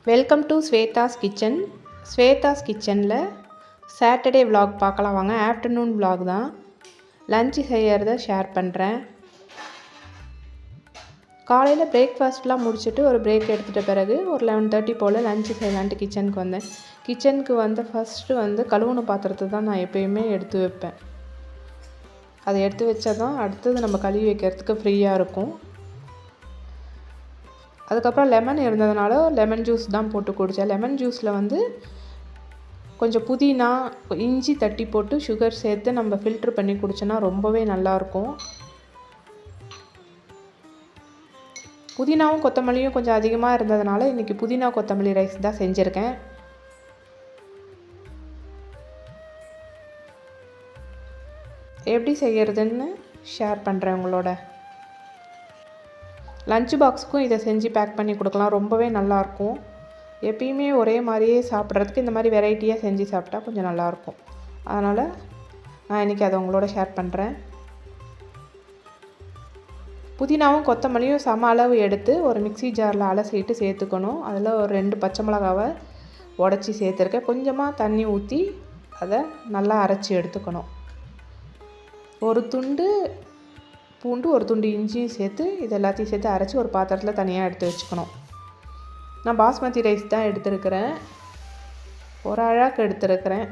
Welcome to Swetha's kitchen. Swetha's கிச்சனில் Saturday vlog பார்க்கலாம் வாங்க. ஆஃப்டர்நூன் விலாக் தான். லஞ்சு செய்கிறத ஷேர் பண்ணுறேன். காலையில் பிரேக்ஃபாஸ்ட்லாம் முடிச்சுட்டு ஒரு பிரேக் எடுத்துகிட்ட பிறகு ஒரு 11:30 போல் லஞ்சு செய்யலான்ட்டு கிச்சனுக்கு வந்தேன். கிச்சனுக்கு ஃபஸ்ட்டு கழுவுன பாத்திரத்தை தான் நான் எப்போயுமே எடுத்து வைப்பேன். அதை எடுத்து வச்சா தான் அடுத்தது நம்ம கழுவி வைக்கிறதுக்கு ஃப்ரீயாக இருக்கும். அதுக்கப்புறம் லெமன் இருந்ததுனால லெமன் ஜூஸ் தான் போட்டு குடித்தேன். லெமன் ஜூஸில் கொஞ்சம் புதினா, இஞ்சி தட்டி போட்டு சுகர் சேர்த்து நம்ம ஃபில்ட்ரு பண்ணி குடிச்சோன்னா ரொம்பவே நல்லாயிருக்கும். புதினாவும் கொத்தமல்லியும் கொஞ்சம் அதிகமாக இருந்ததுனால இன்றைக்கி புதினா கொத்தமல்லி ரைஸ் தான் செஞ்சுருக்கேன். எப்படி செய்கிறதுன்னு ஷேர் பண்ணுறேன் உங்களோட. லஞ்ச் பாக்ஸுக்கும் இதை செஞ்சு பேக் பண்ணி கொடுக்கலாம். ரொம்பவே நல்லாயிருக்கும். எப்பயுமே ஒரே மாதிரியே சாப்பிட்றதுக்கு இந்த மாதிரி வெரைட்டியாக செஞ்சு சாப்பிட்டா கொஞ்சம் நல்லாயிருக்கும். அதனால் நான் இன்றைக்கி அதை உங்களோட ஷேர் பண்ணுறேன். புதினாவும் கொத்தமல்லியும் சம அளவு எடுத்து ஒரு மிக்ஸி ஜாரில் அலசிட்டு சேர்த்துக்கணும். அதில் ஒரு 2 பச்சை மிளகாவை உடச்சி சேர்த்துருக்கேன். கொஞ்சமாக தண்ணி ஊற்றி அதை நல்லா அரைச்சி எடுத்துக்கணும். ஒரு துண்டு பூண்டு, ஒரு துண்டு இஞ்சியும் சேர்த்து இது எல்லாத்தையும் சேர்த்து அரைச்சி ஒரு பாத்திரத்தில் தனியாக எடுத்து வச்சுக்கணும். நான் பாஸ்மதி ரைஸ் தான் எடுத்துருக்கிறேன். ஒரு அழாக்கு எடுத்துருக்கிறேன்.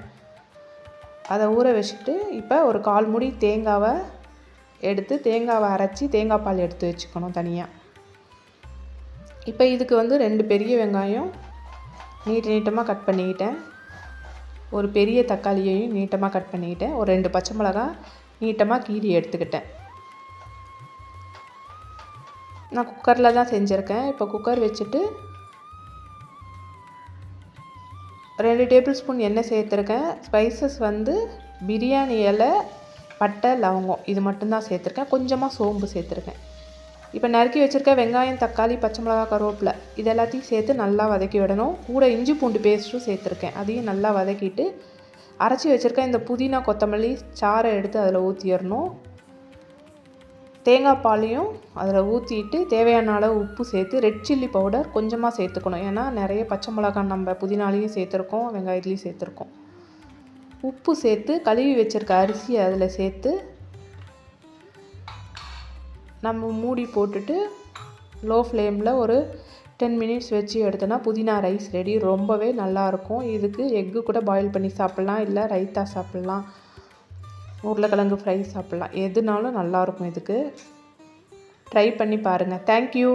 அதை ஊற வச்சுட்டு இப்போ ஒரு 1/4 மூடி தேங்காவை எடுத்து தேங்காவை அரைச்சி தேங்காய் பால் எடுத்து வச்சுக்கணும் தனியாக. இப்போ இதுக்கு 2 பெரிய வெங்காயம் நீட்டமாக கட் பண்ணிக்கிட்டேன். ஒரு பெரிய தக்காளியையும் நீட்டமாக கட் பண்ணிக்கிட்டேன். ஒரு 2 பச்சை மிளகாய் நீட்டமாக கீறி எடுத்துக்கிட்டேன். நான் குக்கரில் தான் செஞ்சுருக்கேன். இப்போ குக்கர் வச்சுட்டு 2 டேபிள் ஸ்பூன் எண்ணெய் சேர்த்துருக்கேன். ஸ்பைசஸ் பிரியாணி இலை, பட்டை, லவங்கம் இது மட்டும்தான் சேர்த்துருக்கேன். கொஞ்சமாக சோம்பு சேர்த்துருக்கேன். இப்போ நறுக்கி வச்சுருக்க வெங்காயம், தக்காளி, பச்சை மிளகா, கருவேப்பிலை இது எல்லாத்தையும் சேர்த்து நல்லா வதக்கி விடணும். கூட இஞ்சி பூண்டு பேஸ்ட்டும் சேர்த்துருக்கேன். அதையும் நல்லா வதக்கிட்டு அரைச்சி வச்சுருக்கேன் இந்த புதினா கொத்தமல்லி சாறை எடுத்து அதில் ஊற்றிடணும். தேங்காய் பாலையும் அதில் ஊற்றிட்டு தேவையான அளவு உப்பு சேர்த்து ரெட் சில்லி பவுடர் கொஞ்சமாக சேர்த்துக்கணும். ஏன்னா நிறைய பச்சை மிளகாய் நம்ம புதினாலையும் சேர்த்துருக்கோம், வெங்காயத்துலேயும் சேர்த்துருக்கோம். உப்பு சேர்த்து கழுவி வச்சுருக்க அரிசியை அதில் சேர்த்து நம்ம மூடி போட்டுட்டு லோ ஃப்ளேமில் ஒரு 10 மினிட்ஸ் வச்சு எடுத்தோன்னா புதினா ரைஸ் ரெடி. ரொம்பவே நல்லாயிருக்கும். இதுக்கு எக்கு கூட பாயில் பண்ணி சாப்பிட்லாம், இல்லை ரைத்தா சாப்பிட்லாம், உருளைக்கிழங்கு ஃப்ரை சாப்பிட்லாம். எதுனாலும் நல்லாயிருக்கும். இதுக்கு ட்ரை பண்ணி பாருங்கள். தேங்க்யூ.